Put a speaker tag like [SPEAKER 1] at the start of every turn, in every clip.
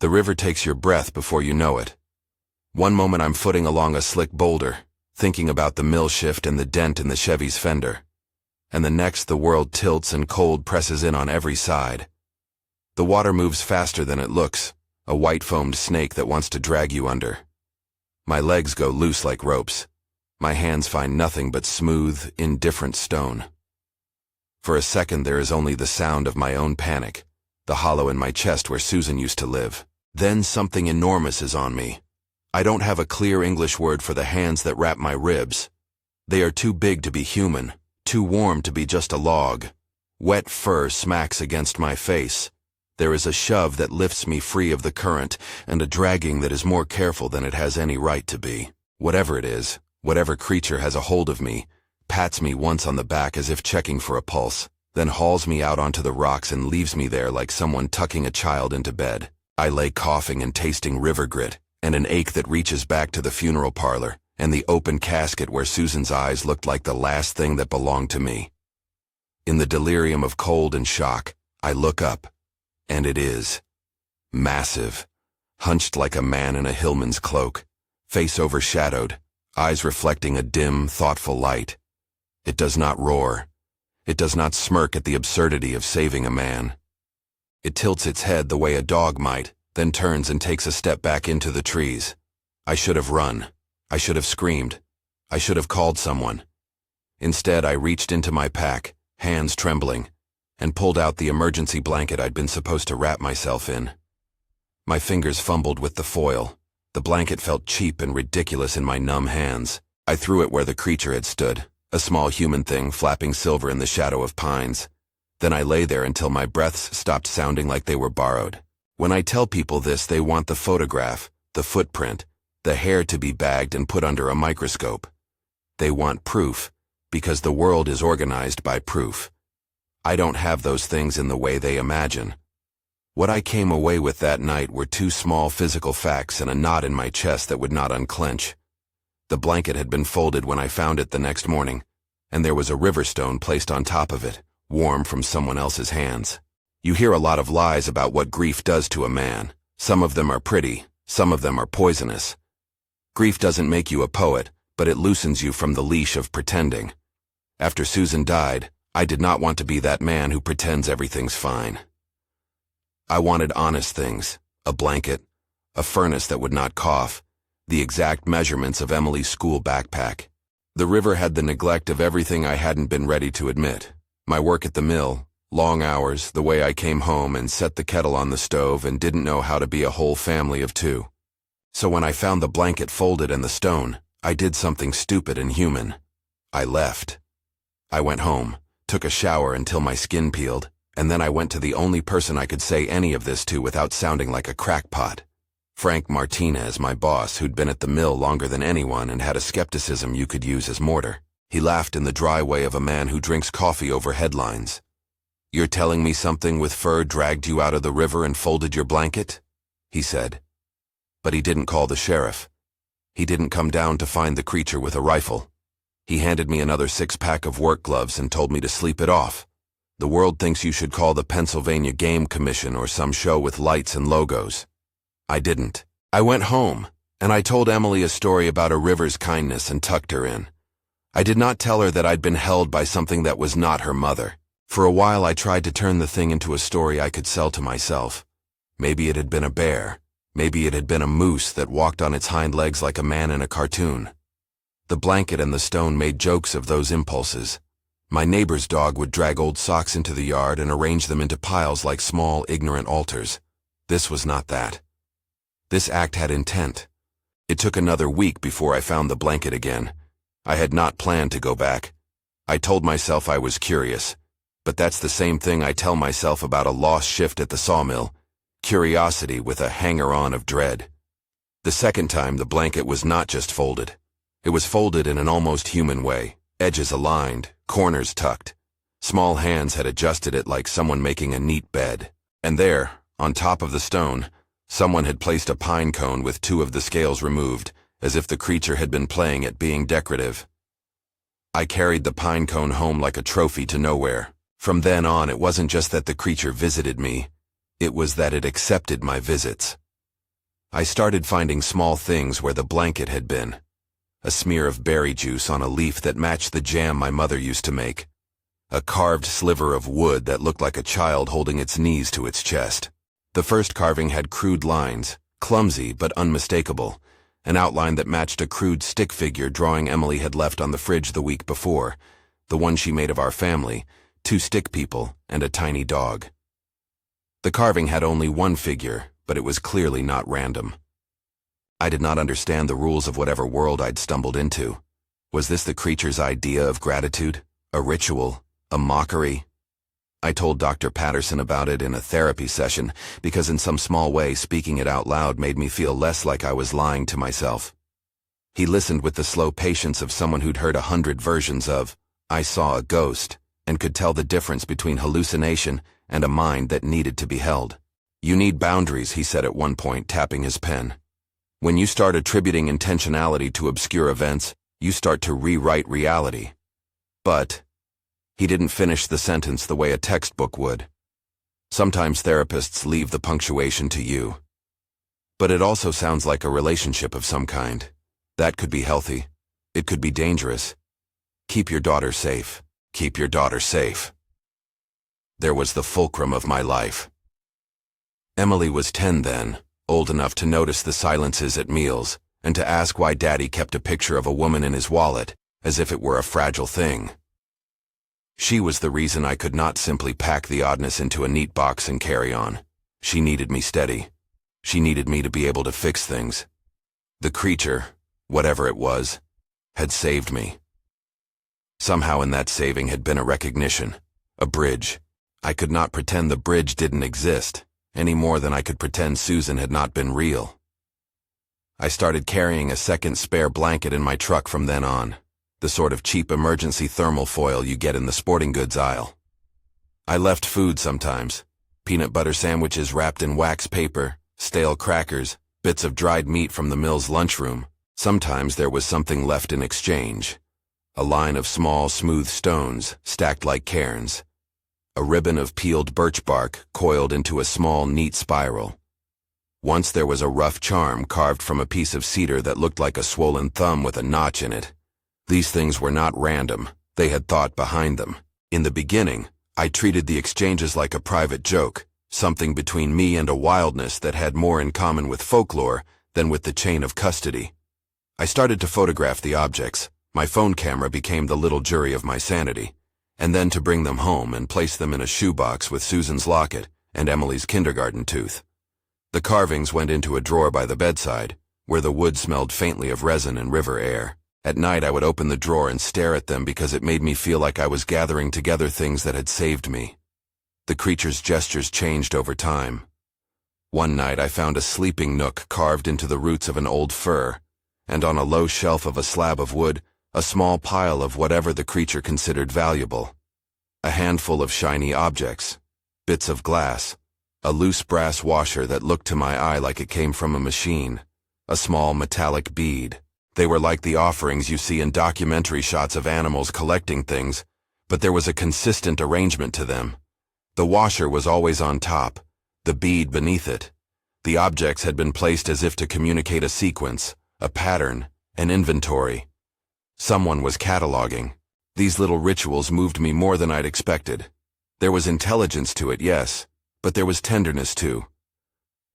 [SPEAKER 1] The river takes your breath before you know it. One moment I'm footing along a slick boulder, thinking about the mill shift and the dent in the Chevy's fender. And the next the world tilts and cold presses in on every side. The water moves faster than it looks, a white-foamed snake that wants to drag you under. My legs go loose like ropes. My hands find nothing but smooth, indifferent stone. For a second there is only the sound of my own panic, the hollow in my chest where Susan used to live. Then something enormous is on me. I don't have a clear English word for the hands that wrap my ribs. They are too big to be human, too warm to be just a log. Wet fur smacks against my face. There is a shove that lifts me free of the current, and a dragging that is more careful than it has any right to be. Whatever it is, whatever creature has a hold of me, pats me once on the back as if checking for a pulse, then hauls me out onto the rocks and leaves me there like someone tucking a child into bed. I lay coughing and tasting river grit, and an ache that reaches back to the funeral parlor, and the open casket where Susan's eyes looked like the last thing that belonged to me. In the delirium of cold and shock, I look up, and it is massive, hunched like a man in a hillman's cloak, face overshadowed, eyes reflecting a dim, thoughtful light. It does not roar. It does not smirk at the absurdity of saving a man. It tilts its head the way a dog might, then turns and takes a step back into the trees. I should have run. I should have screamed. I should have called someone. Instead, I reached into my pack, hands trembling, and pulled out the emergency blanket I'd been supposed to wrap myself in. My fingers fumbled with the foil. The blanket felt cheap and ridiculous in my numb hands. I threw it where the creature had stood, a small human thing flapping silver in the shadow of pines. Then I lay there until my breaths stopped sounding like they were borrowed. When I tell people this, they want the photograph, the footprint, the hair to be bagged and put under a microscope. They want proof, because the world is organized by proof. I don't have those things in the way they imagine. What I came away with that night were two small physical facts and a knot in my chest that would not unclench. The blanket had been folded when I found it the next morning, and there was a river stone placed on top of it, warm from someone else's hands. You hear a lot of lies about what grief does to a man. Some of them are pretty, some of them are poisonous. Grief doesn't make you a poet, but it loosens you from the leash of pretending. After Susan died, I did not want to be that man who pretends everything's fine. I wanted honest things, a blanket, a furnace that would not cough, the exact measurements of Emily's school backpack. The river had the neglect of everything I hadn't been ready to admit. My work at the mill, long hours, the way I came home and set the kettle on the stove and didn't know how to be a whole family of two. So when I found the blanket folded and the stone, I did something stupid and human. I left. I went home, took a shower until my skin peeled, and then I went to the only person I could say any of this to without sounding like a crackpot. Frank Martinez, my boss, who'd been at the mill longer than anyone and had a skepticism you could use as mortar. He laughed in the dry way of a man who drinks coffee over headlines. "You're telling me something with fur dragged you out of the river and folded your blanket?" he said. But he didn't call the sheriff. He didn't come down to find the creature with a rifle. He handed me another 6-pack of work gloves and told me to sleep it off. The world thinks you should call the Pennsylvania Game Commission or some show with lights and logos. I didn't. I went home, and I told Emily a story about a river's kindness and tucked her in. I did not tell her that I'd been held by something that was not her mother. For a while I tried to turn the thing into a story I could sell to myself. Maybe it had been a bear. Maybe it had been a moose that walked on its hind legs like a man in a cartoon. The blanket and the stone made jokes of those impulses. My neighbor's dog would drag old socks into the yard and arrange them into piles like small, ignorant altars. This was not that. This act had intent. It took another week before I found the blanket again. I had not planned to go back. I told myself I was curious. But that's the same thing I tell myself about a lost shift at the sawmill. Curiosity with a hanger-on of dread. The second time, the blanket was not just folded. It was folded in an almost human way, edges aligned, corners tucked. Small hands had adjusted it like someone making a neat bed. And there, on top of the stone, someone had placed a pine cone with 2 of the scales removed, as if the creature had been playing at being decorative. I carried the pine cone home like a trophy to nowhere. From then on, it wasn't just that the creature visited me. It was that it accepted my visits. I started finding small things where the blanket had been. A smear of berry juice on a leaf that matched the jam my mother used to make. A carved sliver of wood that looked like a child holding its knees to its chest. The first carving had crude lines, clumsy but unmistakable, an outline that matched a crude stick figure drawing Emily had left on the fridge the week before, the one she made of our family, 2 stick people, and a tiny dog. The carving had only one figure, but it was clearly not random. I did not understand the rules of whatever world I'd stumbled into. Was this the creature's idea of gratitude? A ritual? A mockery? I told Dr. Patterson about it in a therapy session because in some small way speaking it out loud made me feel less like I was lying to myself. He listened with the slow patience of someone who'd heard 100 versions of, "I saw a ghost," and could tell the difference between hallucination and a mind that needed to be held. "You need boundaries," he said at one point, tapping his pen. "When you start attributing intentionality to obscure events, you start to rewrite reality." But he didn't finish the sentence the way a textbook would. Sometimes therapists leave the punctuation to you. But it also sounds like a relationship of some kind. That could be healthy. It could be dangerous. Keep your daughter safe. Keep your daughter safe. There was the fulcrum of my life. Emily was 10 then, old enough to notice the silences at meals, and to ask why Daddy kept a picture of a woman in his wallet, as if it were a fragile thing. She was the reason I could not simply pack the oddness into a neat box and carry on. She needed me steady. She needed me to be able to fix things. The creature, whatever it was, had saved me. Somehow in that saving had been a recognition, a bridge. I could not pretend the bridge didn't exist, any more than I could pretend Susan had not been real. I started carrying a second spare blanket in my truck from then on. The sort of cheap emergency thermal foil you get in the sporting goods aisle. I left food sometimes. Peanut butter sandwiches wrapped in wax paper, stale crackers, bits of dried meat from the mill's lunchroom. Sometimes there was something left in exchange. A line of small, smooth stones, stacked like cairns. A ribbon of peeled birch bark coiled into a small, neat spiral. Once there was a rough charm carved from a piece of cedar that looked like a swollen thumb with a notch in it. These things were not random. They had thought behind them. In the beginning, I treated the exchanges like a private joke, something between me and a wildness that had more in common with folklore than with the chain of custody. I started to photograph the objects. My phone camera became the little jury of my sanity, and then to bring them home and place them in a shoebox with Susan's locket and Emily's kindergarten tooth. The carvings went into a drawer by the bedside, where the wood smelled faintly of resin and river air. At night I would open the drawer and stare at them because it made me feel like I was gathering together things that had saved me. The creature's gestures changed over time. One night I found a sleeping nook carved into the roots of an old fir, and on a low shelf of a slab of wood, a small pile of whatever the creature considered valuable. A handful of shiny objects, bits of glass, a loose brass washer that looked to my eye like it came from a machine, a small metallic bead. They were like the offerings you see in documentary shots of animals collecting things, but there was a consistent arrangement to them. The washer was always on top, the bead beneath it. The objects had been placed as if to communicate a sequence, a pattern, an inventory. Someone was cataloging. These little rituals moved me more than I'd expected. There was intelligence to it, yes, but there was tenderness too.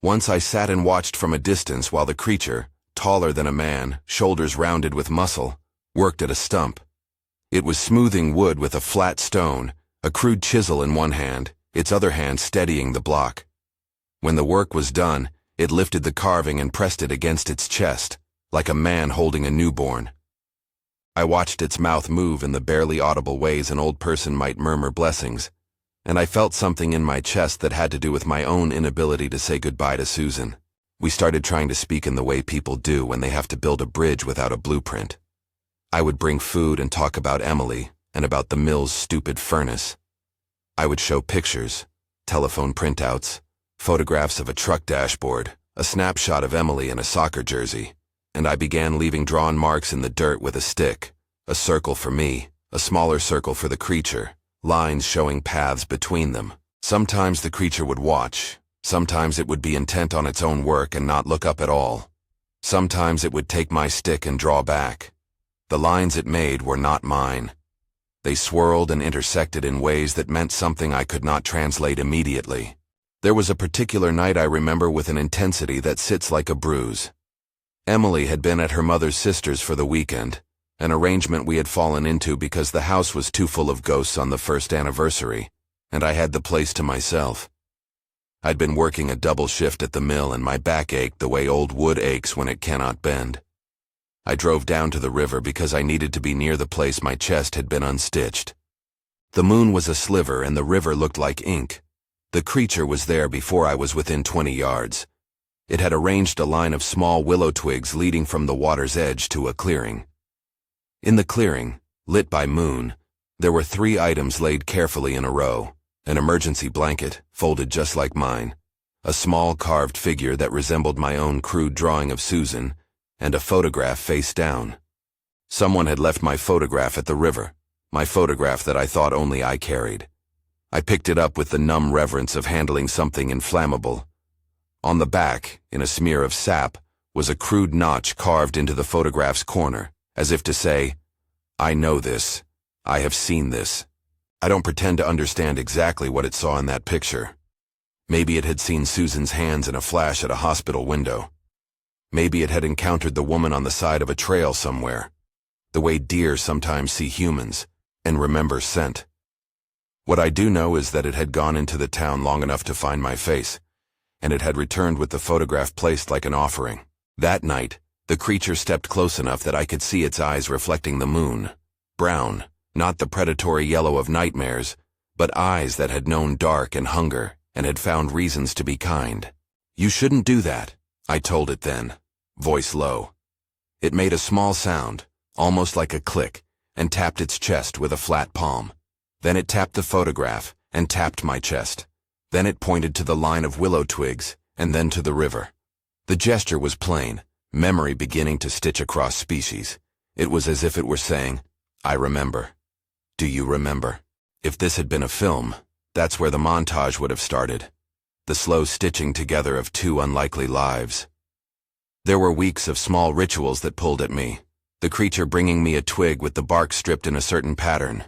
[SPEAKER 1] Once I sat and watched from a distance while the creature, taller than a man, shoulders rounded with muscle, worked at a stump. It was smoothing wood with a flat stone, a crude chisel in one hand, its other hand steadying the block. When the work was done, it lifted the carving and pressed it against its chest, like a man holding a newborn. I watched its mouth move in the barely audible ways an old person might murmur blessings, and I felt something in my chest that had to do with my own inability to say goodbye to Susan. We started trying to speak in the way people do when they have to build a bridge without a blueprint. I would bring food and talk about Emily and about the mill's stupid furnace. I would show pictures, telephone printouts, photographs of a truck dashboard, a snapshot of Emily in a soccer jersey, and I began leaving drawn marks in the dirt with a stick, a circle for me, a smaller circle for the creature, lines showing paths between them. Sometimes the creature would watch. Sometimes it would be intent on its own work and not look up at all. Sometimes it would take my stick and draw back. The lines it made were not mine. They swirled and intersected in ways that meant something I could not translate immediately. There was a particular night I remember with an intensity that sits like a bruise. Emily had been at her mother's sister's for the weekend, an arrangement we had fallen into because the house was too full of ghosts on the first anniversary, and I had the place to myself. I'd been working a double shift at the mill and my back ached the way old wood aches when it cannot bend. I drove down to the river because I needed to be near the place my chest had been unstitched. The moon was a sliver and the river looked like ink. The creature was there before I was within 20 yards. It had arranged a line of small willow twigs leading from the water's edge to a clearing. In the clearing, lit by moon, there were 3 items laid carefully in a row: an emergency blanket, folded just like mine, a small carved figure that resembled my own crude drawing of Susan, and a photograph face down. Someone had left my photograph at the river, my photograph that I thought only I carried. I picked it up with the numb reverence of handling something inflammable. On the back, in a smear of sap, was a crude notch carved into the photograph's corner, as if to say, "I know this. I have seen this." I don't pretend to understand exactly what it saw in that picture. Maybe it had seen Susan's hands in a flash at a hospital window. Maybe it had encountered the woman on the side of a trail somewhere, the way deer sometimes see humans and remember scent. What I do know is that it had gone into the town long enough to find my face, and it had returned with the photograph placed like an offering. That night, the creature stepped close enough that I could see its eyes reflecting the moon. Brown, not the predatory yellow of nightmares, but eyes that had known dark and hunger and had found reasons to be kind. "You shouldn't do that," I told it then, voice low. It made a small sound, almost like a click, and tapped its chest with a flat palm. Then it tapped the photograph and tapped my chest. Then it pointed to the line of willow twigs and then to the river. The gesture was plain, memory beginning to stitch across species. It was as if it were saying, "I remember. Do you remember?" If this had been a film, that's where the montage would have started. The slow stitching together of 2 unlikely lives. There were weeks of small rituals that pulled at me. The creature bringing me a twig with the bark stripped in a certain pattern.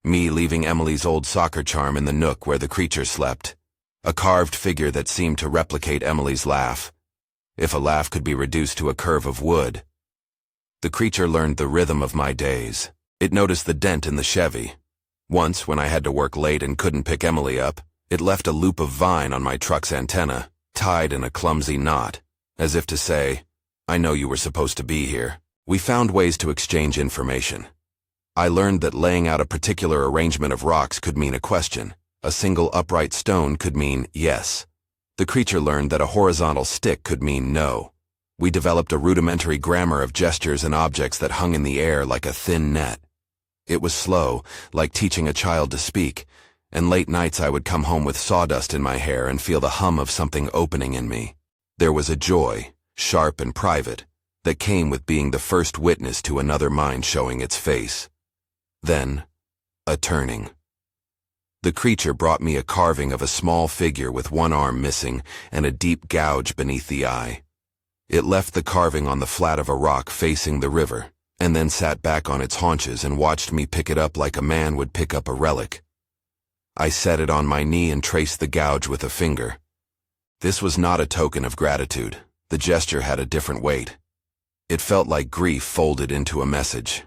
[SPEAKER 1] Me leaving Emily's old soccer charm in the nook where the creature slept. A carved figure that seemed to replicate Emily's laugh, if a laugh could be reduced to a curve of wood. The creature learned the rhythm of my days. It noticed the dent in the Chevy. Once, when I had to work late and couldn't pick Emily up, it left a loop of vine on my truck's antenna, tied in a clumsy knot, as if to say, "I know you were supposed to be here." We found ways to exchange information. I learned that laying out a particular arrangement of rocks could mean a question. A single upright stone could mean yes. The creature learned that a horizontal stick could mean no. We developed a rudimentary grammar of gestures and objects that hung in the air like a thin net. It was slow, like teaching a child to speak, and late nights I would come home with sawdust in my hair and feel the hum of something opening in me. There was a joy, sharp and private, that came with being the first witness to another mind showing its face. Then, a turning. The creature brought me a carving of a small figure with one arm missing and a deep gouge beneath the eye. It left the carving on the flat of a rock facing the river, and then sat back on its haunches and watched me pick it up like a man would pick up a relic. I set it on my knee and traced the gouge with a finger. This was not a token of gratitude. The gesture had a different weight. It felt like grief folded into a message.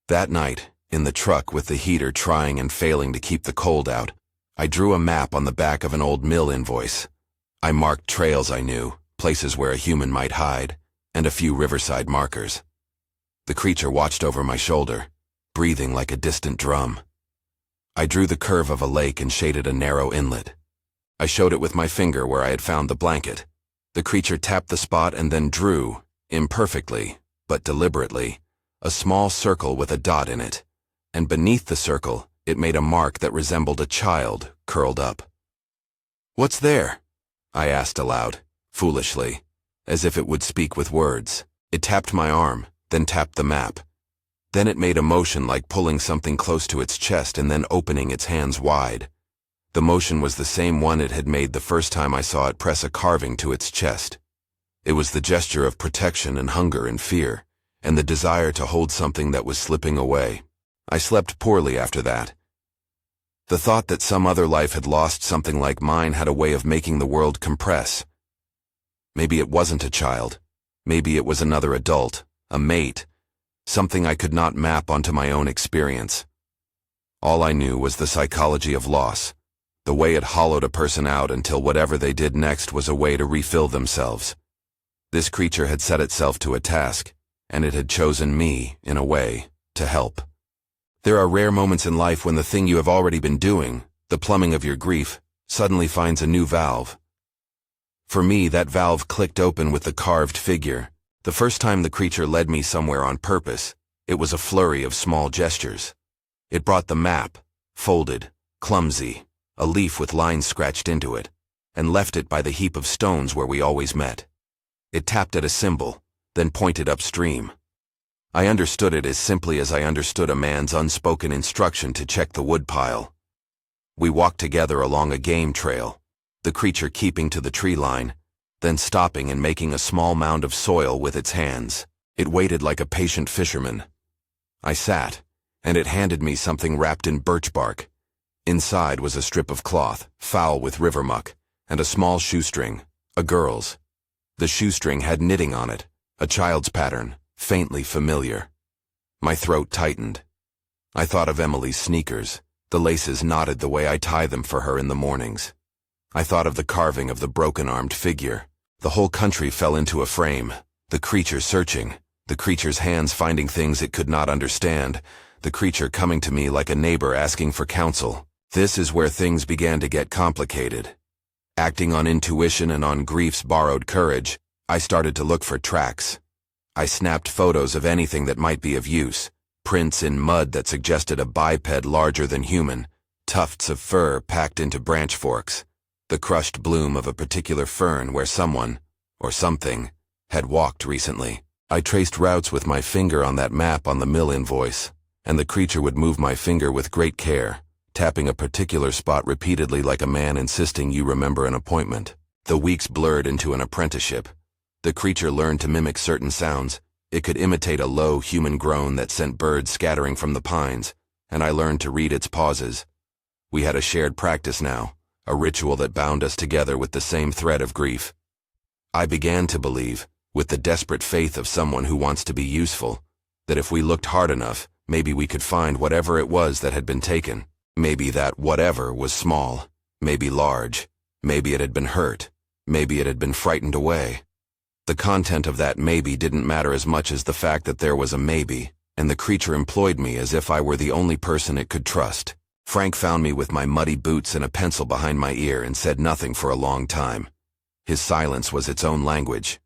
[SPEAKER 1] That night, in the truck with the heater trying and failing to keep the cold out, I drew a map on the back of an old mill invoice. I marked trails I knew, places where a human might hide, and a few riverside markers. The creature watched over my shoulder, breathing like a distant drum. I drew the curve of a lake and shaded a narrow inlet. I showed it with my finger where I had found the blanket. The creature tapped the spot and then drew, imperfectly, but deliberately, a small circle with a dot in it, and beneath the circle, it made a mark that resembled a child curled up. "What's there?" I asked aloud, foolishly, as if it would speak with words. It tapped my arm, then tapped the map. Then it made a motion like pulling something close to its chest and then opening its hands wide. The motion was the same one it had made the first time I saw it press a carving to its chest. It was the gesture of protection and hunger and fear, and the desire to hold something that was slipping away. I slept poorly after that. The thought that some other life had lost something like mine had a way of making the world compress. Maybe it wasn't a child. Maybe it was another adult, a mate, something I could not map onto my own experience. All I knew was the psychology of loss, the way it hollowed a person out until whatever they did next was a way to refill themselves. This creature had set itself to a task, and it had chosen me, in a way, to help. There are rare moments in life when the thing you have already been doing, the plumbing of your grief, suddenly finds a new valve. For me, that valve clicked open with the carved figure. The first time the creature led me somewhere on purpose, it was a flurry of small gestures. It brought the map, folded, clumsy, a leaf with lines scratched into it, and left it by the heap of stones where we always met. It tapped at a symbol, then pointed upstream. I understood it as simply as I understood a man's unspoken instruction to check the woodpile. We walked together along a game trail, the creature keeping to the tree line, then stopping and making a small mound of soil with its hands. It waited like a patient fisherman. I sat, and it handed me something wrapped in birch bark. Inside was a strip of cloth, foul with river muck, and a small shoestring, a girl's. The shoestring had knitting on it, a child's pattern, faintly familiar. My throat tightened. I thought of Emily's sneakers, the laces knotted the way I tie them for her in the mornings. I thought of the carving of the broken-armed figure. The whole country fell into a frame, the creature searching, the creature's hands finding things it could not understand, the creature coming to me like a neighbor asking for counsel. This is where things began to get complicated. Acting on intuition and on grief's borrowed courage, I started to look for tracks. I snapped photos of anything that might be of use, prints in mud that suggested a biped larger than human, tufts of fur packed into branch forks, the crushed bloom of a particular fern where someone, or something, had walked recently. I traced routes with my finger on that map on the mill invoice, and the creature would move my finger with great care, tapping a particular spot repeatedly like a man insisting you remember an appointment. The weeks blurred into an apprenticeship. The creature learned to mimic certain sounds. It could imitate a low human groan that sent birds scattering from the pines, and I learned to read its pauses. We had a shared practice now, a ritual that bound us together with the same thread of grief. I began to believe, with the desperate faith of someone who wants to be useful, that if we looked hard enough, maybe we could find whatever it was that had been taken. Maybe that whatever was small, maybe large, maybe it had been hurt, maybe it had been frightened away. The content of that maybe didn't matter as much as the fact that there was a maybe, and the creature employed me as if I were the only person it could trust. Frank found me with my muddy boots and a pencil behind my ear and said nothing for a long time. His silence was its own language.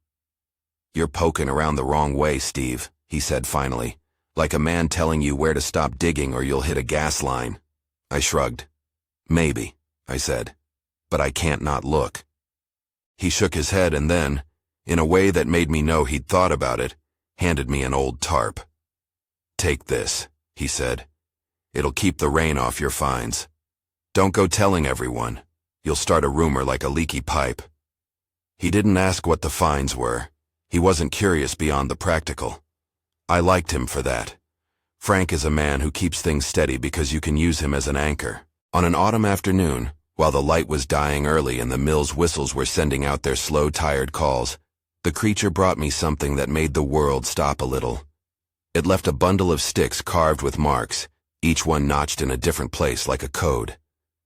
[SPEAKER 1] "You're poking around the wrong way, Steve," he said finally, like a man telling you where to stop digging or you'll hit a gas line. I shrugged. "Maybe," I said, "but I can't not look." He shook his head and then, in a way that made me know he'd thought about it, handed me an old tarp. "Take this," he said. "It'll keep the rain off your finds. Don't go telling everyone. You'll start a rumor like a leaky pipe." He didn't ask what the finds were. He wasn't curious beyond the practical. I liked him for that. Frank is a man who keeps things steady because you can use him as an anchor. On an autumn afternoon, while the light was dying early and the mill's whistles were sending out their slow, tired calls, the creature brought me something that made the world stop a little. It left a bundle of sticks carved with marks, each one notched in a different place like a code.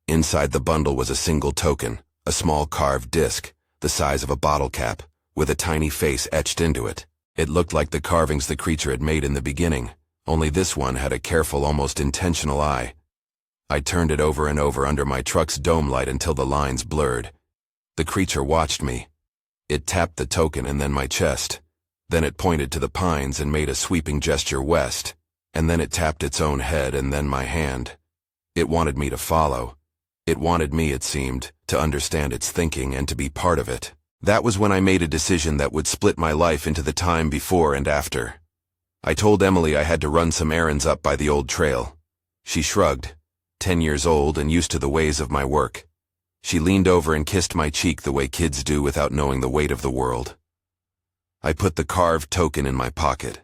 [SPEAKER 1] Inside the bundle was a single token, a small carved disc, the size of a bottle cap, with a tiny face etched into it. It looked like the carvings the creature had made in the beginning. Only this one had a careful, almost intentional eye. I turned it over and over under my truck's dome light until the lines blurred. The creature watched me. It tapped the token and then my chest. Then it pointed to the pines and made a sweeping gesture west. And then it tapped its own head and then my hand. It wanted me to follow. It wanted me, it seemed, to understand its thinking and to be part of it. That was when I made a decision that would split my life into the time before and after. I told Emily I had to run some errands up by the old trail. She shrugged. 10 years old and used to the ways of my work. She leaned over and kissed my cheek the way kids do without knowing the weight of the world. I put the carved token in my pocket,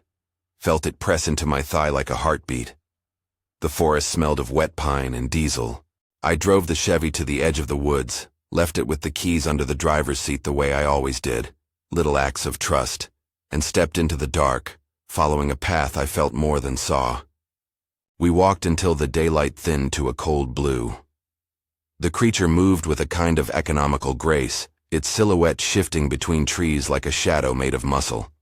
[SPEAKER 1] felt it press into my thigh like a heartbeat. The forest smelled of wet pine and diesel. I drove the Chevy to the edge of the woods, left it with the keys under the driver's seat the way I always did, little acts of trust, and stepped into the dark, following a path I felt more than saw. We walked until the daylight thinned to a cold blue. The creature moved with a kind of economical grace, its silhouette shifting between trees like a shadow made of muscle.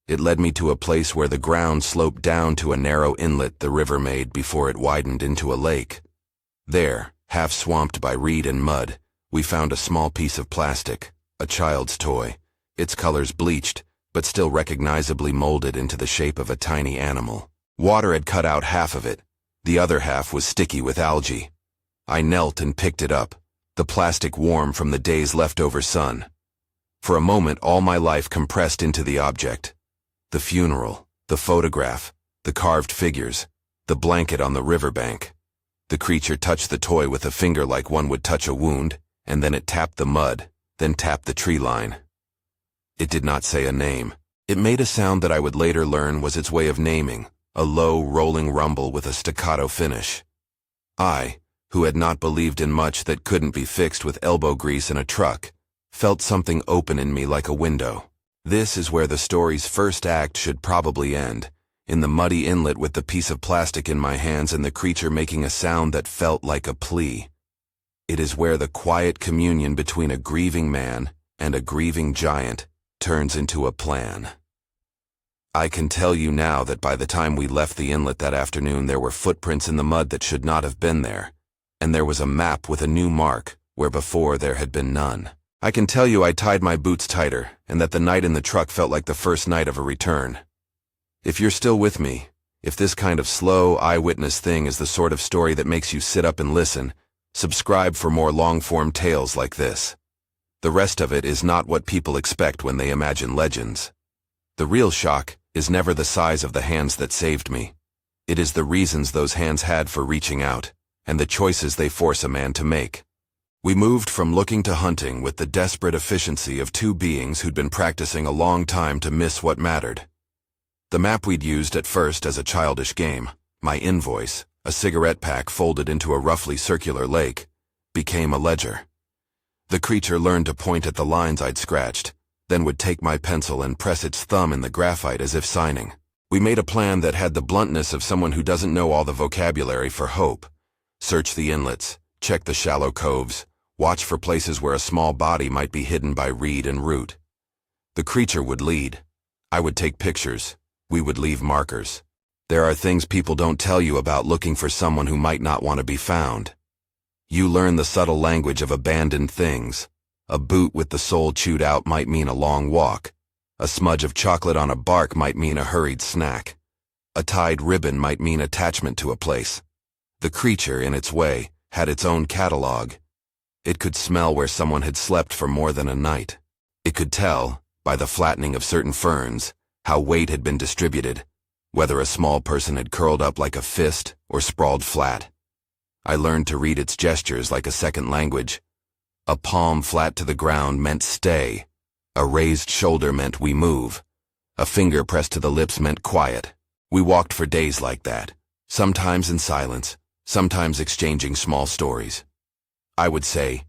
[SPEAKER 1] It led me to a place where the ground sloped down to a narrow inlet the river made before it widened into a lake. There, half swamped by reed and mud, we found a small piece of plastic, a child's toy, its colors bleached, but still recognizably molded into the shape of a tiny animal. Water had cut out half of it. The other half was sticky with algae. I knelt and picked it up, the plastic warm from the day's leftover sun. For a moment, all my life compressed into the object. The funeral, the photograph, the carved figures, the blanket on the riverbank. The creature touched the toy with a finger like one would touch a wound, and then it tapped the mud, then tapped the tree line. It did not say a name. It made a sound that I would later learn was its way of naming, a low, rolling rumble with a staccato finish. I, who had not believed in much that couldn't be fixed with elbow grease in a truck, felt something open in me like a window. This is where the story's first act should probably end, in the muddy inlet with the piece of plastic in my hands and the creature making a sound that felt like a plea. It is where the quiet communion between a grieving man and a grieving giant turns into a plan. I can tell you now that by the time we left the inlet that afternoon there were footprints in the mud that should not have been there, and there was a map with a new mark where before there had been none. I can tell you I tied my boots tighter, and that the night in the truck felt like the first night of a return. If you're still with me, if this kind of slow eyewitness thing is the sort of story that makes you sit up and listen, subscribe for more long-form tales like this. The rest of it is not what people expect when they imagine legends. The real shock is never the size of the hands that saved me. It is the reasons those hands had for reaching out, and the choices they force a man to make. We moved from looking to hunting with the desperate efficiency of two beings who'd been practicing a long time to miss what mattered. The map we'd used at first as a childish game, my invoice, a cigarette pack folded into a roughly circular lake, became a ledger. The creature learned to point at the lines I'd scratched, then would take my pencil and press its thumb in the graphite as if signing. We made a plan that had the bluntness of someone who doesn't know all the vocabulary for hope. Search the inlets, check the shallow coves, watch for places where a small body might be hidden by reed and root. The creature would lead. I would take pictures. We would leave markers. There are things people don't tell you about looking for someone who might not want to be found. You learn the subtle language of abandoned things. A boot with the sole chewed out might mean a long walk. A smudge of chocolate on a bark might mean a hurried snack. A tied ribbon might mean attachment to a place. The creature, in its way, had its own catalog. It could smell where someone had slept for more than a night. It could tell, by the flattening of certain ferns, how weight had been distributed, whether a small person had curled up like a fist or sprawled flat. I learned to read its gestures like a second language. A palm flat to the ground meant stay. A raised shoulder meant we move. A finger pressed to the lips meant quiet. We walked for days like that, sometimes in silence, sometimes exchanging small stories. I would say,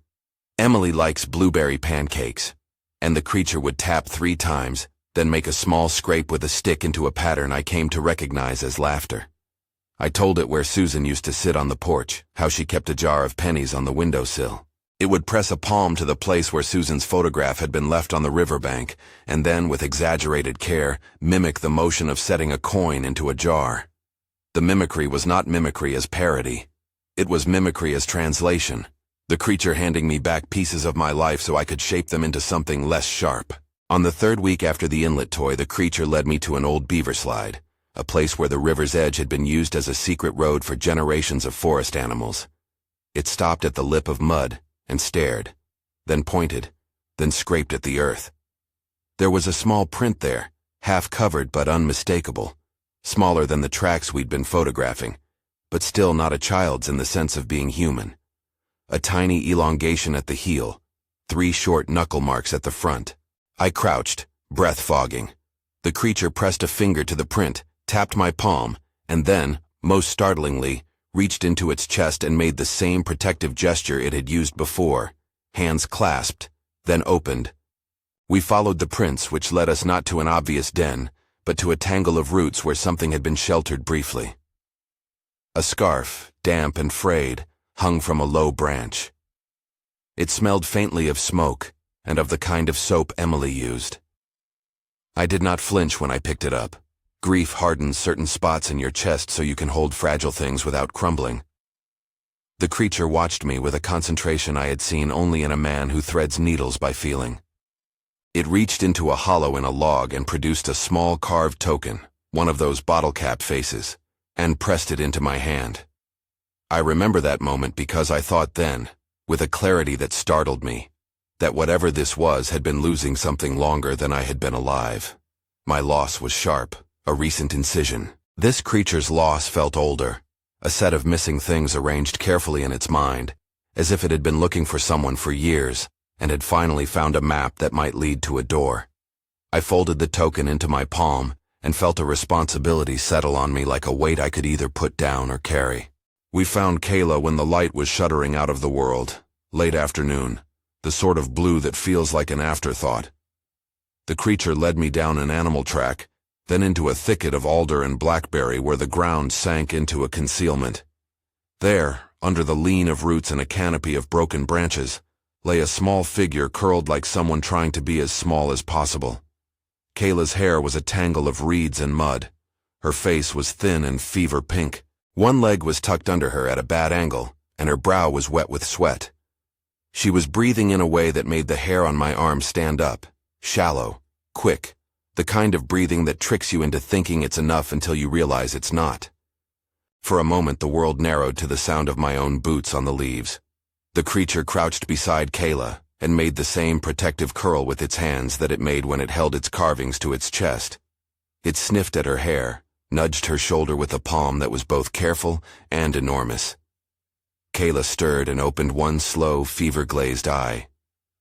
[SPEAKER 1] "Emily likes blueberry pancakes," and the creature would tap 3 times, then make a small scrape with a stick into a pattern I came to recognize as laughter. I told it where Susan used to sit on the porch, how she kept a jar of pennies on the windowsill. It would press a palm to the place where Susan's photograph had been left on the riverbank, and then, with exaggerated care, mimic the motion of setting a coin into a jar. The mimicry was not mimicry as parody. It was mimicry as translation, the creature handing me back pieces of my life so I could shape them into something less sharp. On the 3rd week after the inlet toy, the creature led me to an old beaver slide, a place where the river's edge had been used as a secret road for generations of forest animals. It stopped at the lip of mud and stared, then pointed, then scraped at the earth. There was a small print there, half covered but unmistakable, smaller than the tracks we'd been photographing, but still not a child's in the sense of being human. A tiny elongation at the heel, 3 short knuckle marks at the front. I crouched, breath fogging. The creature pressed a finger to the print, tapped my palm, and then, most startlingly, reached into its chest and made the same protective gesture it had used before, hands clasped, then opened. We followed the prints, which led us not to an obvious den, but to a tangle of roots where something had been sheltered briefly. A scarf, damp and frayed, hung from a low branch. It smelled faintly of smoke, and of the kind of soap Emily used. I did not flinch when I picked it up. Grief hardens certain spots in your chest so you can hold fragile things without crumbling. The creature watched me with a concentration I had seen only in a man who threads needles by feeling. It reached into a hollow in a log and produced a small carved token, one of those bottle cap faces, and pressed it into my hand. I remember that moment because I thought then, with a clarity that startled me, that whatever this was had been losing something longer than I had been alive. My loss was sharp, a recent incision. This creature's loss felt older, a set of missing things arranged carefully in its mind, as if it had been looking for someone for years, and had finally found a map that might lead to a door. I folded the token into my palm, and felt a responsibility settle on me like a weight I could either put down or carry. We found Kayla when the light was shuddering out of the world, late afternoon, the sort of blue that feels like an afterthought. The creature led me down an animal track, then into a thicket of alder and blackberry where the ground sank into a concealment. There, under the lean of roots and a canopy of broken branches, lay a small figure curled like someone trying to be as small as possible. Kayla's hair was a tangle of reeds and mud. Her face was thin and fever pink. One leg was tucked under her at a bad angle, and her brow was wet with sweat. She was breathing in a way that made the hair on my arm stand up, shallow, quick, the kind of breathing that tricks you into thinking it's enough until you realize it's not. For a moment the world narrowed to the sound of my own boots on the leaves. The creature crouched beside Kayla and made the same protective curl with its hands that it made when it held its carvings to its chest. It sniffed at her hair, nudged her shoulder with a palm that was both careful and enormous. Kayla stirred and opened one slow, fever-glazed eye.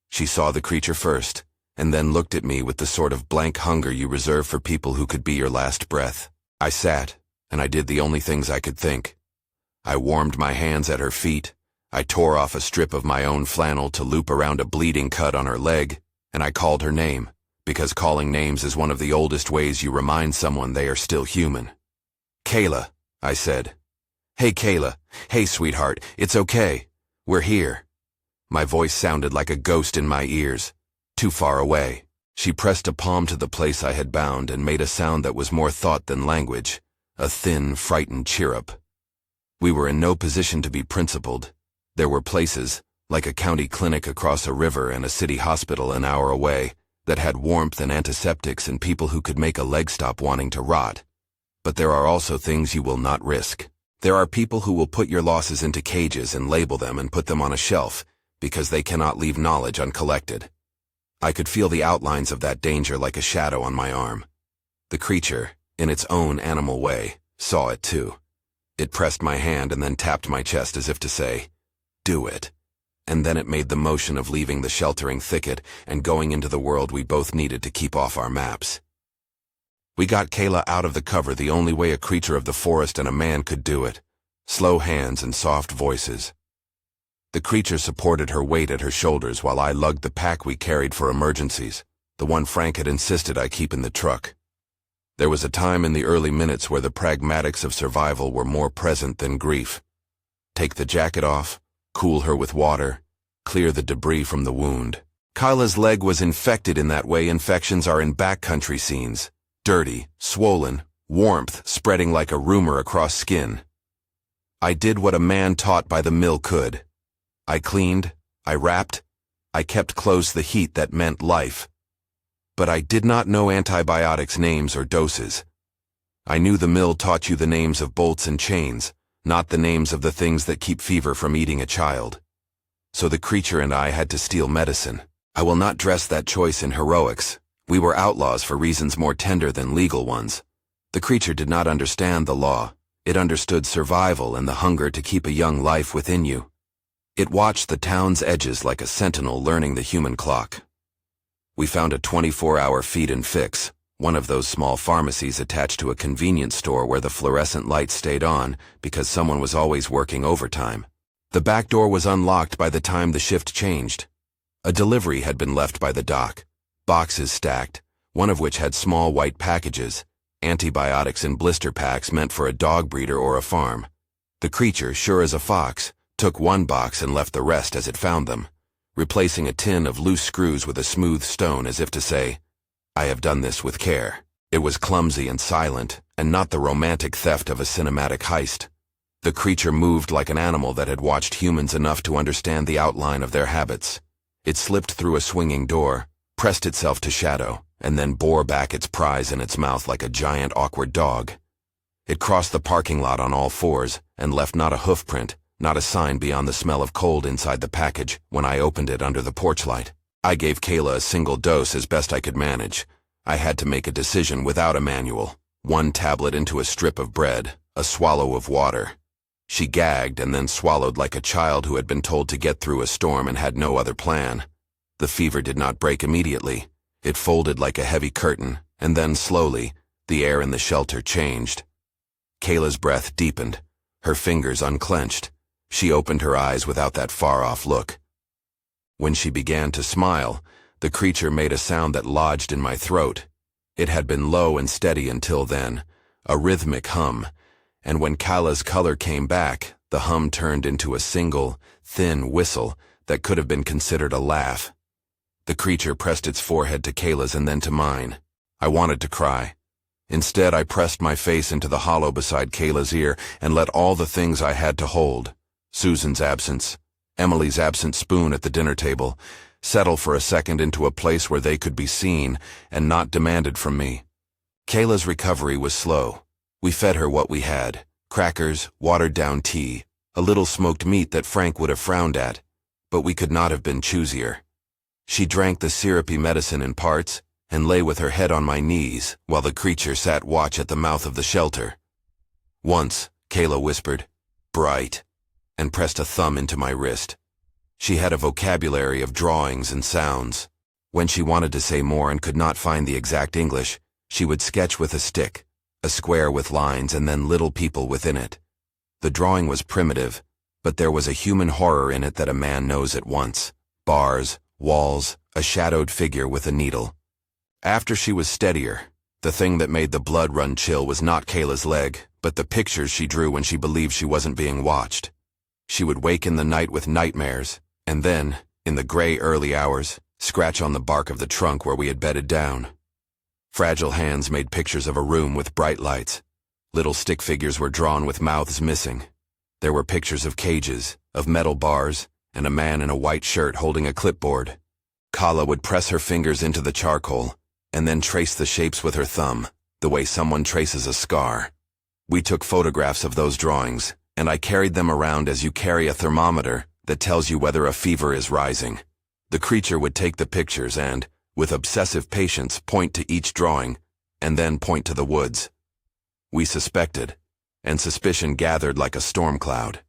[SPEAKER 1] She saw the creature first, and then looked at me with the sort of blank hunger you reserve for people who could be your last breath. I sat, and I did the only things I could think. I warmed my hands at her feet, I tore off a strip of my own flannel to loop around a bleeding cut on her leg, and I called her name, because calling names is one of the oldest ways you remind someone they are still human. "Kayla," I said. "Hey, Kayla. Hey, sweetheart. It's okay. We're here." My voice sounded like a ghost in my ears, too far away. She pressed a palm to the place I had bound and made a sound that was more thought than language, a thin, frightened chirrup. We were in no position to be principled. There were places, like a county clinic across a river and a city hospital an hour away, that had warmth and antiseptics and people who could make a leg stop wanting to rot. But there are also things you will not risk. There are people who will put your losses into cages and label them and put them on a shelf, because they cannot leave knowledge uncollected. I could feel the outlines of that danger like a shadow on my arm. The creature, in its own animal way, saw it too. It pressed my hand and then tapped my chest as if to say, "Do it." And then it made the motion of leaving the sheltering thicket and going into the world we both needed to keep off our maps. We got Kayla out of the cover the only way a creature of the forest and a man could do it. Slow hands and soft voices. The creature supported her weight at her shoulders while I lugged the pack we carried for emergencies, the one Frank had insisted I keep in the truck. There was a time in the early minutes where the pragmatics of survival were more present than grief. Take the jacket off, cool her with water, clear the debris from the wound. Kayla's leg was infected in that way infections are in backcountry scenes. Dirty, swollen, warmth spreading like a rumor across skin. I did what a man taught by the mill could. I cleaned, I wrapped, I kept close the heat that meant life. But I did not know antibiotics' names or doses. I knew the mill taught you the names of bolts and chains, not the names of the things that keep fever from eating a child. So the creature and I had to steal medicine. I will not dress that choice in heroics. We were outlaws for reasons more tender than legal ones. The creature did not understand the law. It understood survival and the hunger to keep a young life within you. It watched the town's edges like a sentinel learning the human clock. We found a 24-hour feed and fix, one of those small pharmacies attached to a convenience store where the fluorescent lights stayed on because someone was always working overtime. The back door was unlocked by the time the shift changed. A delivery had been left by the dock, boxes stacked, one of which had small white packages, antibiotics in blister packs meant for a dog breeder or a farm. The creature, sure as a fox, took one box and left the rest as it found them, replacing a tin of loose screws with a smooth stone as if to say, "I have done this with care." It was clumsy and silent, and not the romantic theft of a cinematic heist. The creature moved like an animal that had watched humans enough to understand the outline of their habits. It slipped through a swinging door, pressed itself to shadow, and then bore back its prize in its mouth like a giant awkward dog. It crossed the parking lot on all fours and left not a hoof print, not a sign beyond the smell of cold inside the package when I opened it under the porch light. I gave Kayla a single dose as best I could manage. I had to make a decision without a manual. One tablet into a strip of bread, a swallow of water. She gagged and then swallowed like a child who had been told to get through a storm and had no other plan. The fever did not break immediately. It folded like a heavy curtain, and then slowly, the air in the shelter changed. Kayla's breath deepened, her fingers unclenched. She opened her eyes without that far-off look. When she began to smile, the creature made a sound that lodged in my throat. It had been low and steady until then, a rhythmic hum, and when Kayla's color came back, the hum turned into a single, thin whistle that could have been considered a laugh. The creature pressed its forehead to Kayla's and then to mine. I wanted to cry. Instead, I pressed my face into the hollow beside Kayla's ear and let all the things I had to hold, Susan's absence, Emily's absent spoon at the dinner table, settle for a second into a place where they could be seen and not demanded from me. Kayla's recovery was slow. We fed her what we had, crackers, watered-down tea, a little smoked meat that Frank would have frowned at, but we could not have been choosier. She drank the syrupy medicine in parts and lay with her head on my knees while the creature sat watch at the mouth of the shelter. Once, Kayla whispered, "Bright," and pressed a thumb into my wrist. She had a vocabulary of drawings and sounds. When she wanted to say more and could not find the exact English, she would sketch with a stick, a square with lines and then little people within it. The drawing was primitive, but there was a human horror in it that a man knows at once. Bars, walls, a shadowed figure with a needle. After she was steadier, the thing that made the blood run chill was not Kayla's leg, but the pictures she drew when she believed she wasn't being watched. She would wake in the night with nightmares, and then, in the gray early hours, scratch on the bark of the trunk where we had bedded down. Fragile hands made pictures of a room with bright lights. Little stick figures were drawn with mouths missing. There were pictures of cages, of metal bars, and a man in a white shirt holding a clipboard. Kayla would press her fingers into the charcoal, and then trace the shapes with her thumb, the way someone traces a scar. We took photographs of those drawings, and I carried them around as you carry a thermometer that tells you whether a fever is rising. The creature would take the pictures and, with obsessive patience, point to each drawing, and then point to the woods. We suspected, and suspicion gathered like a storm cloud.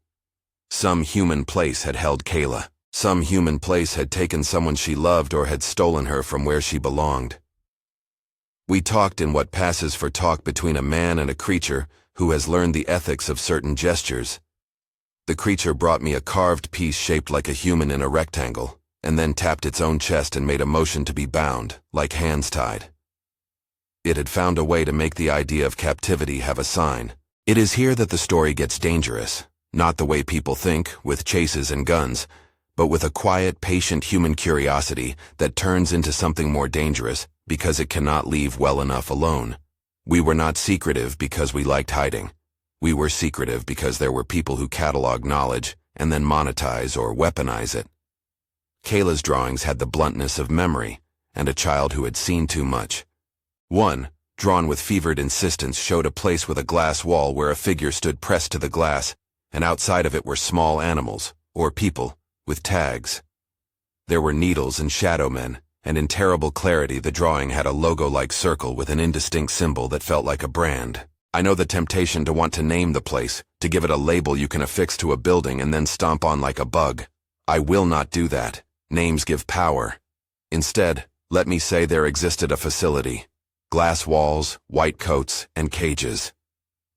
[SPEAKER 1] Some human place had held Kayla. Some human place had taken someone she loved or had stolen her from where she belonged. We talked in what passes for talk between a man and a creature who has learned the ethics of certain gestures. The creature brought me a carved piece shaped like a human in a rectangle, and then tapped its own chest and made a motion to be bound, like hands tied. It had found a way to make the idea of captivity have a sign. It is here that the story gets dangerous, not the way people think, with chases and guns, but with a quiet, patient human curiosity that turns into something more dangerous because it cannot leave well enough alone. We were not secretive because we liked hiding. We were secretive because there were people who catalog knowledge and then monetize or weaponize it. Kayla's drawings had the bluntness of memory and a child who had seen too much. One, drawn with fevered insistence, showed a place with a glass wall where a figure stood pressed to the glass, and outside of it were small animals, or people, with tags. There were needles and shadow men, and in terrible clarity the drawing had a logo-like circle with an indistinct symbol that felt like a brand. I know the temptation to want to name the place, to give it a label you can affix to a building and then stomp on like a bug. I will not do that. Names give power. Instead, let me say there existed a facility. Glass walls, white coats, and cages.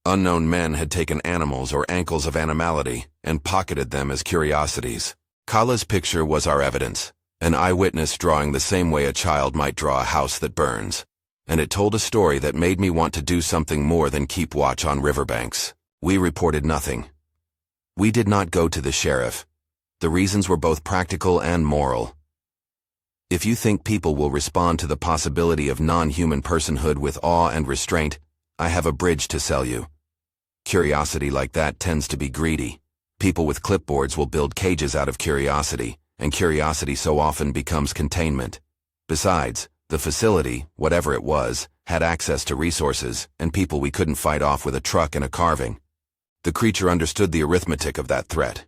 [SPEAKER 1] Unknown men had taken animals or ankles of animality and pocketed them as curiosities. Kala's picture was our evidence, an eyewitness drawing the same way a child might draw a house that burns. And it told a story that made me want to do something more than keep watch on riverbanks. We reported nothing. We did not go to the sheriff. The reasons were both practical and moral. If you think people will respond to the possibility of non-human personhood with awe and restraint, I have a bridge to sell you. Curiosity like that tends to be greedy. People with clipboards will build cages out of curiosity, and curiosity so often becomes containment. Besides, the facility, whatever it was, had access to resources and people we couldn't fight off with a truck and a carving. The creature understood the arithmetic of that threat.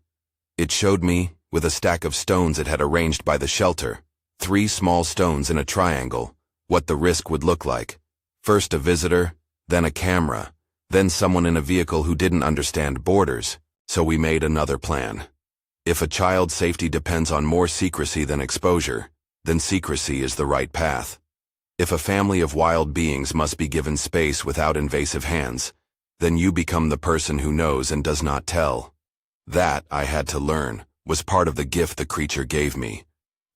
[SPEAKER 1] It showed me, with a stack of stones it had arranged by the shelter, 3 small stones in a triangle, what the risk would look like. First a visitor, then a camera, then someone in a vehicle who didn't understand borders, so we made another plan. If a child's safety depends on more secrecy than exposure, then secrecy is the right path. If a family of wild beings must be given space without invasive hands, then you become the person who knows and does not tell. That, I had to learn, was part of the gift the creature gave me.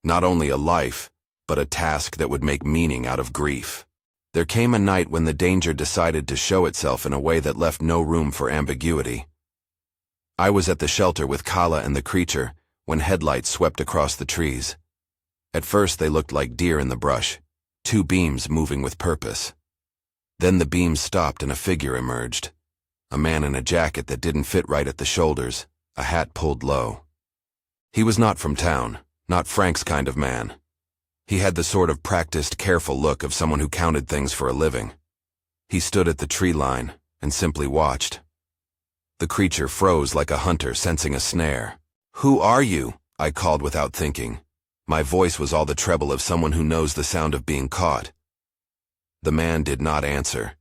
[SPEAKER 1] Not only a life, but a task that would make meaning out of grief. There came a night when the danger decided to show itself in a way that left no room for ambiguity. I was at the shelter with Kala and the creature when headlights swept across the trees. At first they looked like deer in the brush, 2 beams moving with purpose. Then the beams stopped and a figure emerged. A man in a jacket that didn't fit right at the shoulders, a hat pulled low. He was not from town, not Frank's kind of man. He had the sort of practiced, careful look of someone who counted things for a living. He stood at the tree line and simply watched. The creature froze like a hunter sensing a snare. "Who are you?" I called without thinking. My voice was all the treble of someone who knows the sound of being caught. The man did not answer.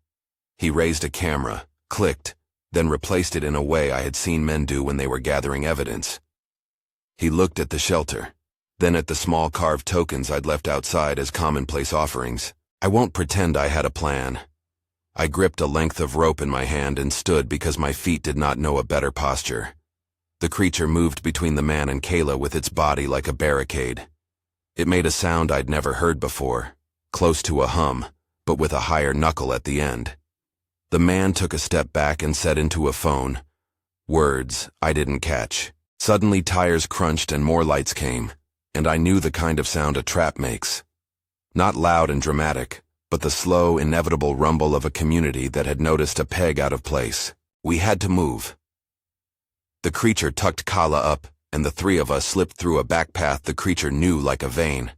[SPEAKER 1] He raised a camera, clicked, then replaced it in a way I had seen men do when they were gathering evidence. He looked at the shelter, then at the small carved tokens I'd left outside as commonplace offerings. I won't pretend I had a plan. I gripped a length of rope in my hand and stood because my feet did not know a better posture. The creature moved between the man and Kayla with its body like a barricade. It made a sound I'd never heard before, close to a hum, but with a higher knuckle at the end. The man took a step back and said into a phone, words I didn't catch. Suddenly tires crunched and more lights came, and I knew the kind of sound a trap makes. Not loud and dramatic, but the slow, inevitable rumble of a community that had noticed a peg out of place. We had to move. The creature tucked Kala up, and the 3 of us slipped through a back path the creature knew like a vein.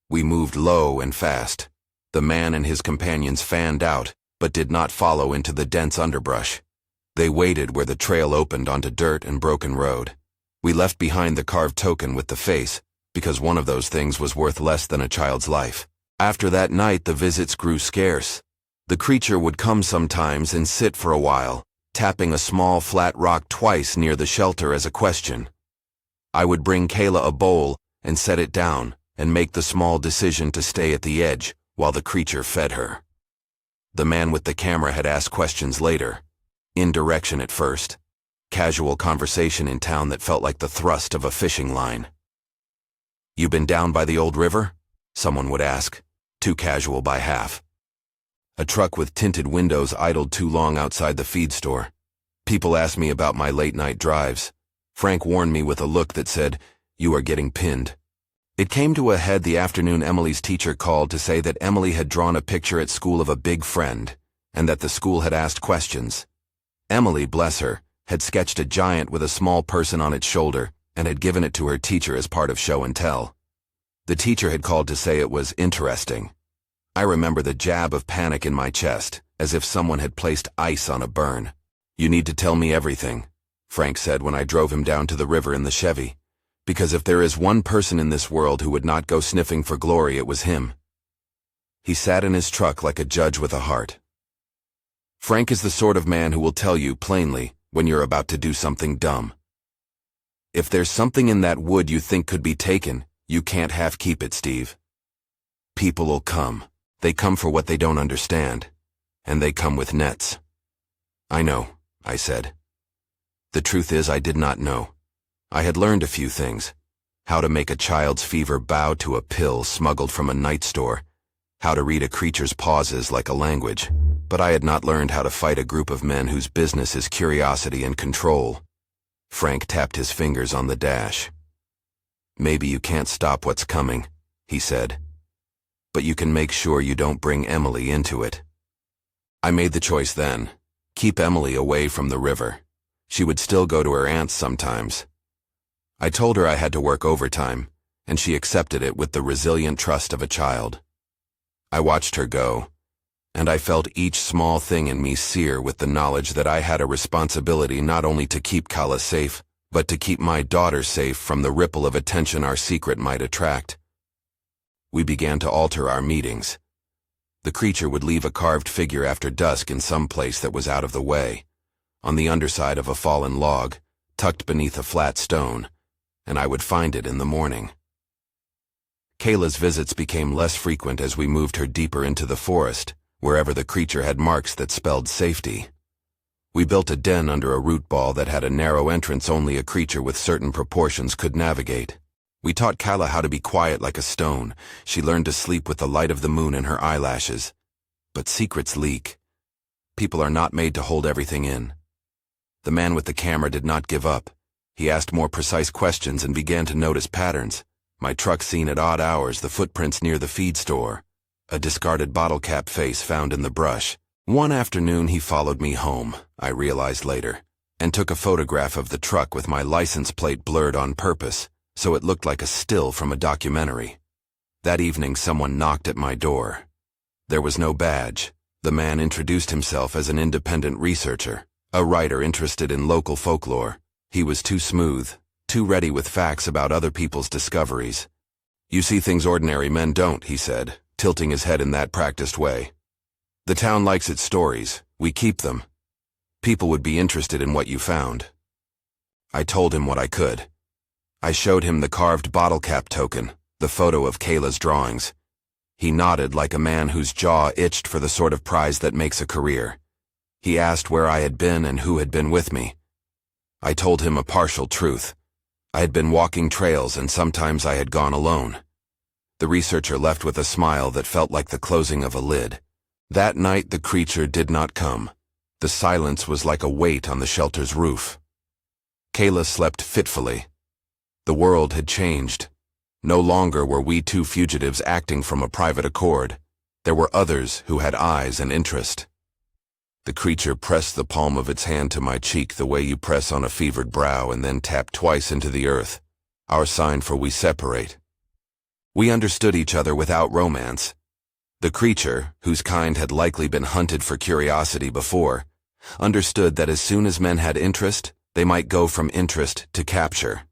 [SPEAKER 1] We moved low and fast. The man and his companions fanned out, but did not follow into the dense underbrush. They waited where the trail opened onto dirt and broken road. We left behind the carved token with the face, because one of those things was worth less than a child's life. After that night, the visits grew scarce. The creature would come sometimes and sit for a while, tapping a small flat rock twice near the shelter as a question. I would bring Kayla a bowl and set it down and make the small decision to stay at the edge while the creature fed her. The man with the camera had asked questions later. Indirection at first. Casual conversation in town that felt like the thrust of a fishing line. "You been down by the old river?" someone would ask, too casual by half. A truck with tinted windows idled too long outside the feed store. People asked me about my late-night drives. Frank warned me with a look that said, "You are getting pinned." It came to a head the afternoon Emily's teacher called to say that Emily had drawn a picture at school of a big friend, and that the school had asked questions. Emily, bless her, had sketched a giant with a small person on its shoulder and had given it to her teacher as part of show and tell. The teacher had called to say it was interesting. I remember the jab of panic in my chest, as if someone had placed ice on a burn. "You need to tell me everything," Frank said when I drove him down to the river in the Chevy. "Because if there is one person in this world who would not go sniffing for glory, it was him." He sat in his truck like a judge with a heart. Frank is the sort of man who will tell you plainly when you're about to do something dumb. If there's something in that wood you think could be taken, you can't keep it, Steve. People'll come. They come for what they don't understand. And they come with nets. I know, I said. The truth is I did not know. I had learned a few things. How to make a child's fever bow to a pill smuggled from a night store. How to read a creature's pauses like a language. But I had not learned how to fight a group of men whose business is curiosity and control. Frank tapped his fingers on the dash. Maybe you can't stop what's coming, he said. But you can make sure you don't bring Emily into it. I made the choice then. Keep Emily away from the river. She would still go to her aunt's sometimes. I told her I had to work overtime, and she accepted it with the resilient trust of a child. I watched her go, and I felt each small thing in me sear with the knowledge that I had a responsibility not only to keep Kala safe, but to keep my daughter safe from the ripple of attention our secret might attract. We began to alter our meetings. The creature would leave a carved figure after dusk in some place that was out of the way, on the underside of a fallen log, tucked beneath a flat stone, and I would find it in the morning. Kayla's visits became less frequent as we moved her deeper into the forest, wherever the creature had marks that spelled safety. We built a den under a root ball that had a narrow entrance only a creature with certain proportions could navigate. We taught Kayla how to be quiet like a stone. She learned to sleep with the light of the moon in her eyelashes. But secrets leak. People are not made to hold everything in. The man with the camera did not give up. He asked more precise questions and began to notice patterns. My truck seen at odd hours, the footprints near the feed store, a discarded bottle cap face found in the brush. One afternoon he followed me home, I realized later, and took a photograph of the truck with my license plate blurred on purpose, so it looked like a still from a documentary. That evening someone knocked at my door. There was no badge. The man introduced himself as an independent researcher, a writer interested in local folklore. He was too smooth, too ready with facts about other people's discoveries. You see things ordinary men don't, he said, tilting his head in that practiced way. The town likes its stories. We keep them. People would be interested in what you found. I told him what I could. I showed him the carved bottle cap token, the photo of Kayla's drawings. He nodded like a man whose jaw itched for the sort of prize that makes a career. He asked where I had been and who had been with me. I told him a partial truth. I had been walking trails and sometimes I had gone alone. The researcher left with a smile that felt like the closing of a lid. That night the creature did not come. The silence was like a weight on the shelter's roof. Kayla slept fitfully. The world had changed. No longer were we two fugitives acting from a private accord. There were others who had eyes and interest. The creature pressed the palm of its hand to my cheek the way you press on a fevered brow and then tapped twice into the earth, our sign for we separate. We understood each other without romance. The creature, whose kind had likely been hunted for curiosity before, understood that as soon as men had interest, they might go from interest to capture.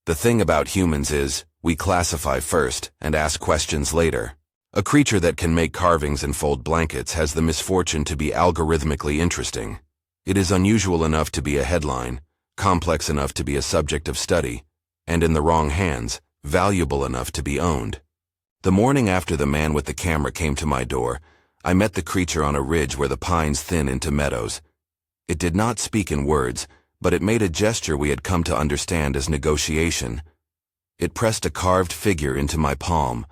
[SPEAKER 1] The thing about humans is, we classify first and ask questions later. A creature that can make carvings and fold blankets has the misfortune to be algorithmically interesting. It is unusual enough to be a headline, complex enough to be a subject of study, and in the wrong hands, valuable enough to be owned. The morning after the man with the camera came to my door, I met the creature on a ridge where the pines thin into meadows. It did not speak in words, but it made a gesture we had come to understand as negotiation. It pressed a carved figure into my palm,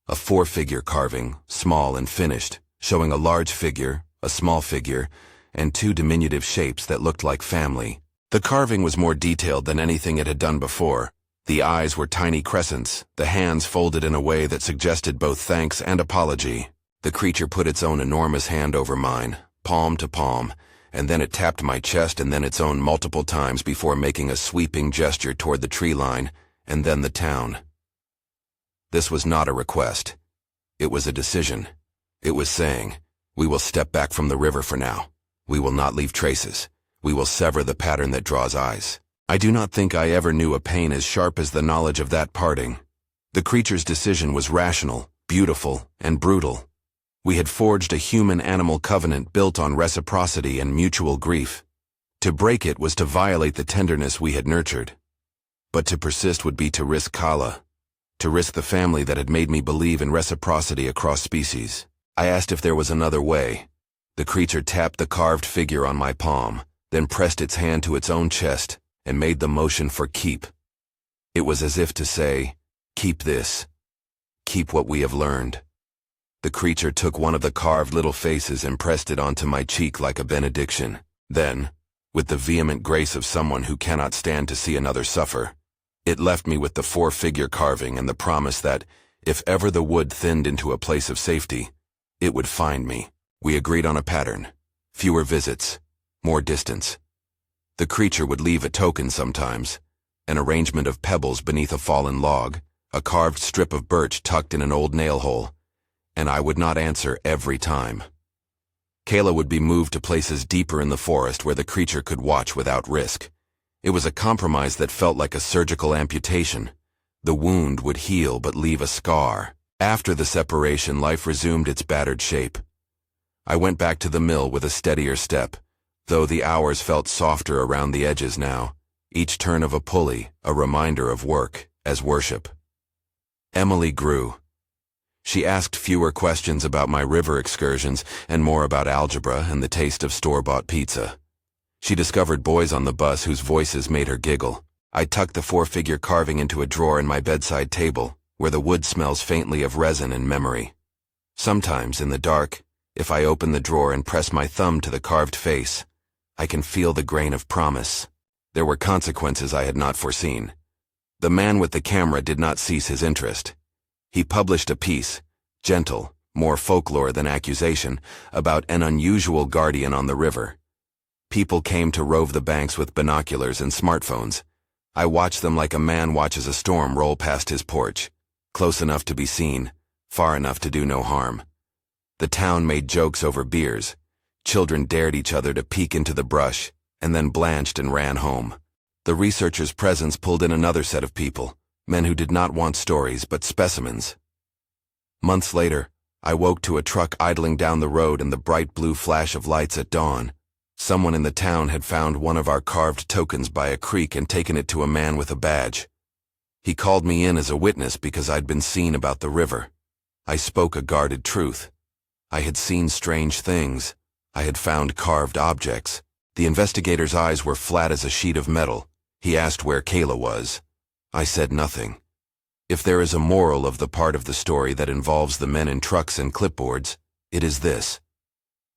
[SPEAKER 1] a four-figure carving, small and finished, showing a large figure, a small figure, and two diminutive shapes that looked like family. The carving was more detailed than anything it had done before. The eyes were tiny crescents, the hands folded in a way that suggested both thanks and apology. The creature put its own enormous hand over mine, palm to palm, and then it tapped my chest and then its own multiple times before making a sweeping gesture toward the tree line, and then the town. This was not a request. It was a decision. It was saying, we will step back from the river for now. We will not leave traces. We will sever the pattern that draws eyes. I do not think I ever knew a pain as sharp as the knowledge of that parting. The creature's decision was rational, beautiful, and brutal. We had forged a human-animal covenant built on reciprocity and mutual grief. To break it was to violate the tenderness we had nurtured. But to persist would be to risk Kala, to risk the family that had made me believe in reciprocity across species. I asked if there was another way. The creature tapped the carved figure on my palm, then pressed its hand to its own chest and made the motion for keep. It was as if to say, "Keep this. Keep what we have learned." The creature took one of the carved little faces and pressed it onto my cheek like a benediction. Then, with the vehement grace of someone who cannot stand to see another suffer, it left me with the four-figure carving and the promise that, if ever the wood thinned into a place of safety, it would find me. We agreed on a pattern: fewer visits, more distance. The creature would leave a token sometimes, an arrangement of pebbles beneath a fallen log, a carved strip of birch tucked in an old nail hole, and I would not answer every time. Kayla would be moved to places deeper in the forest where the creature could watch without risk. It was a compromise that felt like a surgical amputation. The wound would heal but leave a scar. After the separation, life resumed its battered shape. I went back to the mill with a steadier step, though the hours felt softer around the edges now, each turn of a pulley a reminder of work as worship. Emily grew. She asked fewer questions about my river excursions and more about algebra and the taste of store-bought pizza. She discovered boys on the bus whose voices made her giggle. I tucked the four-figure carving into a drawer in my bedside table, where the wood smells faintly of resin and memory. Sometimes, in the dark, if I open the drawer and press my thumb to the carved face, I can feel the grain of promise. There were consequences I had not foreseen. The man with the camera did not cease his interest. He published a piece, gentle, more folklore than accusation, about an unusual guardian on the river. People came to rove the banks with binoculars and smartphones. I watched them like a man watches a storm roll past his porch, close enough to be seen, far enough to do no harm. The town made jokes over beers. Children dared each other to peek into the brush, and then blanched and ran home. The researchers' presence pulled in another set of people, men who did not want stories but specimens. Months later, I woke to a truck idling down the road and the bright blue flash of lights at dawn. Someone in the town had found one of our carved tokens by a creek and taken it to a man with a badge. He called me in as a witness because I'd been seen about the river. I spoke a guarded truth. I had seen strange things. I had found carved objects. The investigator's eyes were flat as a sheet of metal. He asked where Kayla was. I said nothing. If there is a moral of the part of the story that involves the men in trucks and clipboards, it is this: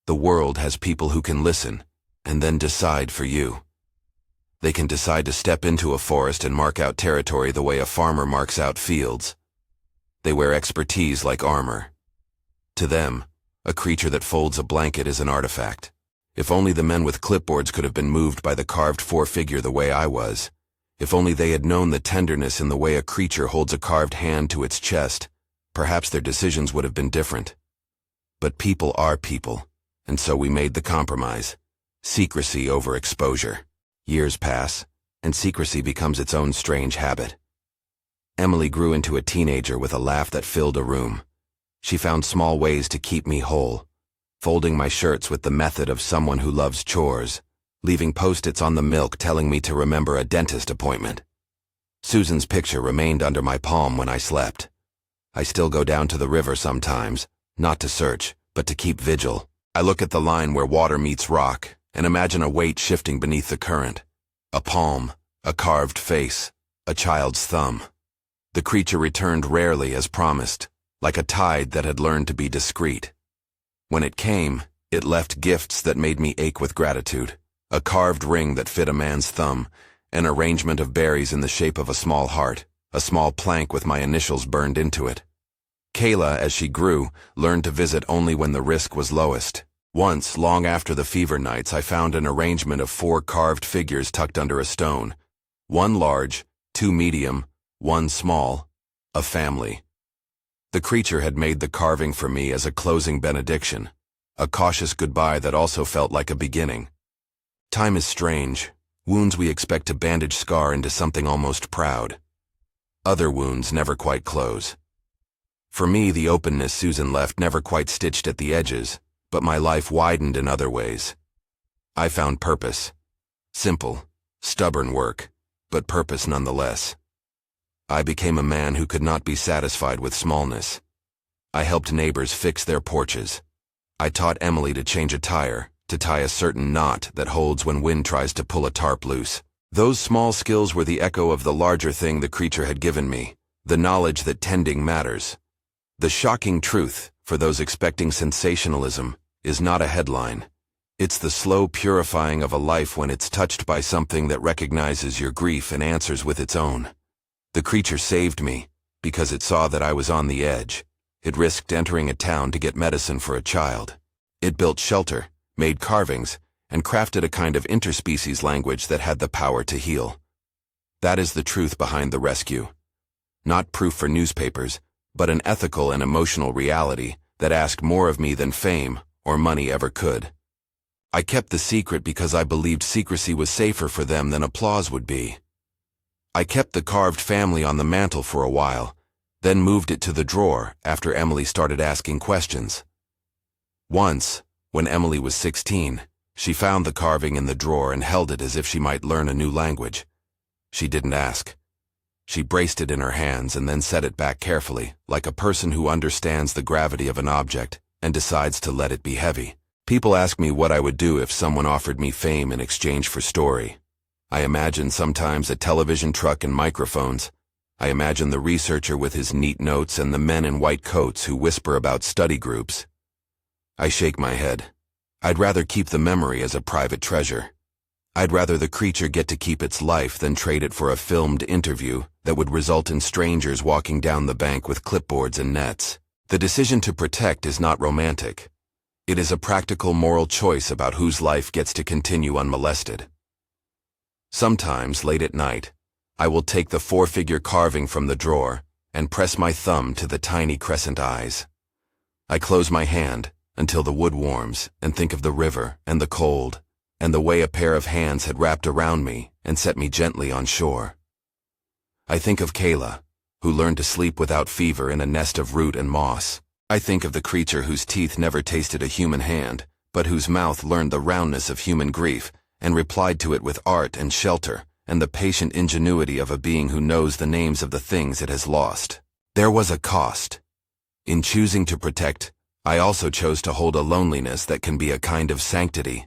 [SPEAKER 1] the world has people who can listen, and then decide for you. They can decide to step into a forest and mark out territory the way a farmer marks out fields. They wear expertise like armor. To them, a creature that folds a blanket is an artifact. If only the men with clipboards could have been moved by the carved four-figure the way I was. If only they had known the tenderness in the way a creature holds a carved hand to its chest, perhaps their decisions would have been different. But people are people, and so we made the compromise. Secrecy over exposure. Years pass, and secrecy becomes its own strange habit. Emily grew into a teenager with a laugh that filled a room. She found small ways to keep me whole, folding my shirts with the method of someone who loves chores, leaving post-its on the milk telling me to remember a dentist appointment. Susan's picture remained under my palm when I slept. I still go down to the river sometimes, not to search, but to keep vigil. I look at the line where water meets rock, and imagine a weight shifting beneath the current. A palm, a carved face, a child's thumb. The creature returned rarely as promised, like a tide that had learned to be discreet. When it came, it left gifts that made me ache with gratitude. A carved ring that fit a man's thumb, an arrangement of berries in the shape of a small heart, a small plank with my initials burned into it. Kayla, as she grew, learned to visit only when the risk was lowest. Once, long after the fever nights, I found an arrangement of 4 carved figures tucked under a stone. 1 large, 2 medium, 1 small, a family. The creature had made the carving for me as a closing benediction, a cautious goodbye that also felt like a beginning. Time is strange. Wounds we expect to bandage scar into something almost proud. Other wounds never quite close. For me, the openness Susan left never quite stitched at the edges, but my life widened in other ways. I found purpose. Simple, stubborn work, but purpose nonetheless. I became a man who could not be satisfied with smallness. I helped neighbors fix their porches. I taught Emily to change a tire, to tie a certain knot that holds when wind tries to pull a tarp loose. Those small skills were the echo of the larger thing the creature had given me, the knowledge that tending matters. The shocking truth, for those expecting sensationalism, is not a headline. It's the slow purifying of a life when it's touched by something that recognizes your grief and answers with its own. The creature saved me, because it saw that I was on the edge. It risked entering a town to get medicine for a child. It built shelter, made carvings, and crafted a kind of interspecies language that had the power to heal. That is the truth behind the rescue. Not proof for newspapers, but an ethical and emotional reality that asked more of me than fame or money ever could. I kept the secret because I believed secrecy was safer for them than applause would be. I kept the carved family on the mantel for a while, then moved it to the drawer after Emily started asking questions. Once, when Emily was 16, she found the carving in the drawer and held it as if she might learn a new language. She didn't ask. She braced it in her hands and then set it back carefully, like a person who understands the gravity of an object and decides to let it be heavy. People ask me what I would do if someone offered me fame in exchange for story. I imagine sometimes a television truck and microphones. I imagine the researcher with his neat notes and the men in white coats who whisper about study groups. I shake my head. I'd rather keep the memory as a private treasure. I'd rather the creature get to keep its life than trade it for a filmed interview that would result in strangers walking down the bank with clipboards and nets. The decision to protect is not romantic. It is a practical moral choice about whose life gets to continue unmolested. Sometimes, late at night, I will take the four-figure carving from the drawer and press my thumb to the tiny crescent eyes. I close my hand until the wood warms and think of the river and the cold and the way a pair of hands had wrapped around me and set me gently on shore. I think of Kayla, who learned to sleep without fever in a nest of root and moss. I think of the creature whose teeth never tasted a human hand, but whose mouth learned the roundness of human grief and replied to it with art and shelter and the patient ingenuity of a being who knows the names of the things it has lost. There was a cost. In choosing to protect, I also chose to hold a loneliness that can be a kind of sanctity.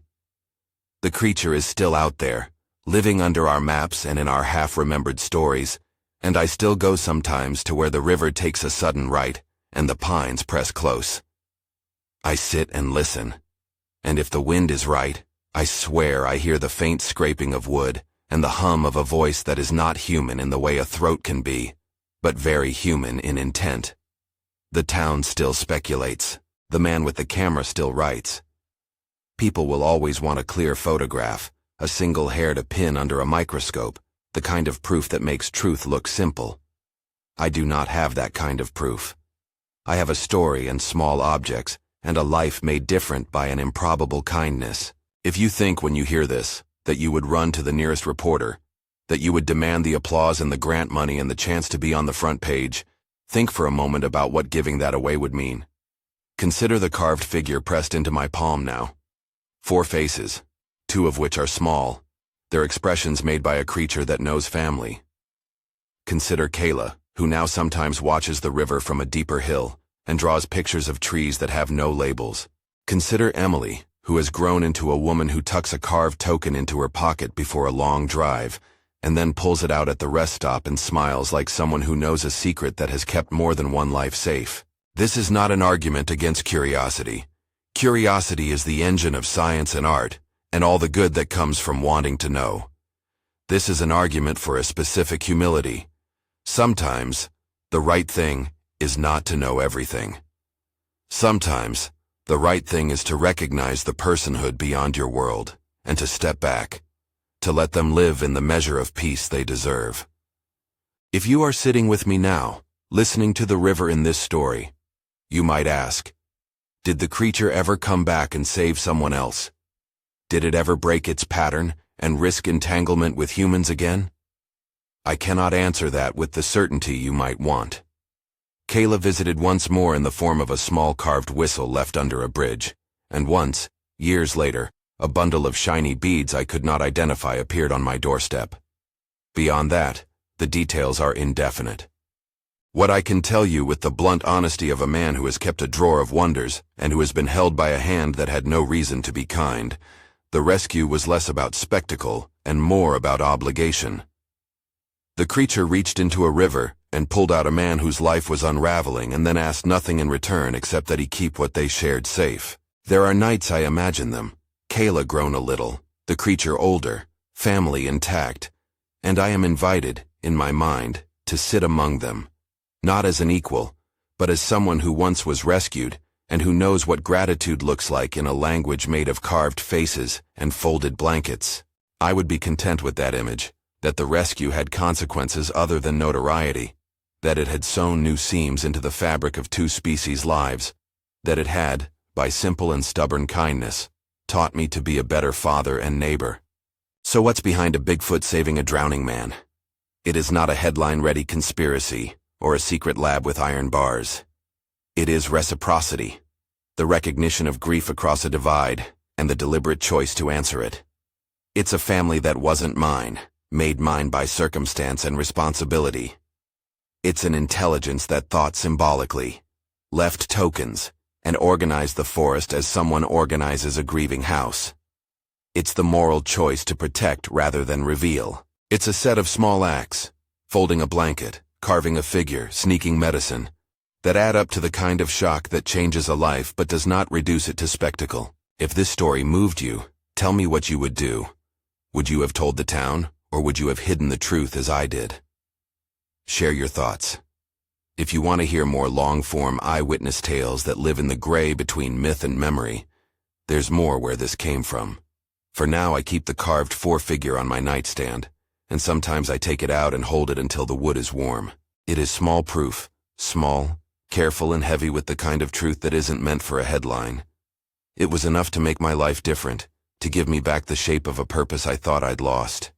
[SPEAKER 1] The creature is still out there, living under our maps and in our half-remembered stories, and I still go sometimes to where the river takes a sudden right and the pines press close. I sit and listen, and if the wind is right, I swear I hear the faint scraping of wood and the hum of a voice that is not human in the way a throat can be, but very human in intent. The town still speculates. The man with the camera still writes. People will always want a clear photograph, a single hair to pin under a microscope, the kind of proof that makes truth look simple. I do not have that kind of proof. I have a story and small objects, and a life made different by an improbable kindness. If you think when you hear this, that you would run to the nearest reporter, that you would demand the applause and the grant money and the chance to be on the front page, think for a moment about what giving that away would mean. Consider the carved figure pressed into my palm now. 4 faces, 2 of which are small, their expressions made by a creature that knows family. Consider Kayla, who now sometimes watches the river from a deeper hill and draws pictures of trees that have no labels. Consider Emily, who has grown into a woman who tucks a carved token into her pocket before a long drive, and then pulls it out at the rest stop and smiles like someone who knows a secret that has kept more than one life safe. This is not an argument against curiosity. Curiosity is the engine of science and art, and all the good that comes from wanting to know. This is an argument for a specific humility. Sometimes, the right thing is not to know everything. Sometimes, the right thing is to recognize the personhood beyond your world, and to step back, to let them live in the measure of peace they deserve. If you are sitting with me now, listening to the river in this story, you might ask, did the creature ever come back and save someone else? Did it ever break its pattern and risk entanglement with humans again? I cannot answer that with the certainty you might want. Kayla visited once more in the form of a small carved whistle left under a bridge. And once, years later, a bundle of shiny beads I could not identify appeared on my doorstep. Beyond that, the details are indefinite. What I can tell you with the blunt honesty of a man who has kept a drawer of wonders and who has been held by a hand that had no reason to be kind, the rescue was less about spectacle and more about obligation. The creature reached into a river and pulled out a man whose life was unraveling and then asked nothing in return except that he keep what they shared safe. There are nights I imagine them, Kayla grown a little, the creature older, family intact, and I am invited, in my mind, to sit among them. Not as an equal, but as someone who once was rescued and who knows what gratitude looks like in a language made of carved faces and folded blankets. I would be content with that image, that the rescue had consequences other than notoriety, that it had sewn new seams into the fabric of two species' lives, that it had, by simple and stubborn kindness, taught me to be a better father and neighbor. So what's behind a Bigfoot saving a drowning man? It is not a headline-ready conspiracy or a secret lab with iron bars. It is reciprocity, the recognition of grief across a divide, and the deliberate choice to answer it. It's a family that wasn't mine, made mine by circumstance and responsibility. It's an intelligence that thought symbolically, left tokens, and organized the forest as someone organizes a grieving house. It's the moral choice to protect rather than reveal. It's a set of small acts, folding a blanket, carving a figure, sneaking medicine, that add up to the kind of shock that changes a life but does not reduce it to spectacle. If this story moved you, tell me what you would do. Would you have told the town, or would you have hidden the truth as I did? Share your thoughts. If you want to hear more long-form eyewitness tales that live in the gray between myth and memory, there's more where this came from. For now I keep the carved four-figure on my nightstand, and sometimes I take it out and hold it until the wood is warm. It is small proof, small, careful and heavy with the kind of truth that isn't meant for a headline. It was enough to make my life different, to give me back the shape of a purpose I thought I'd lost.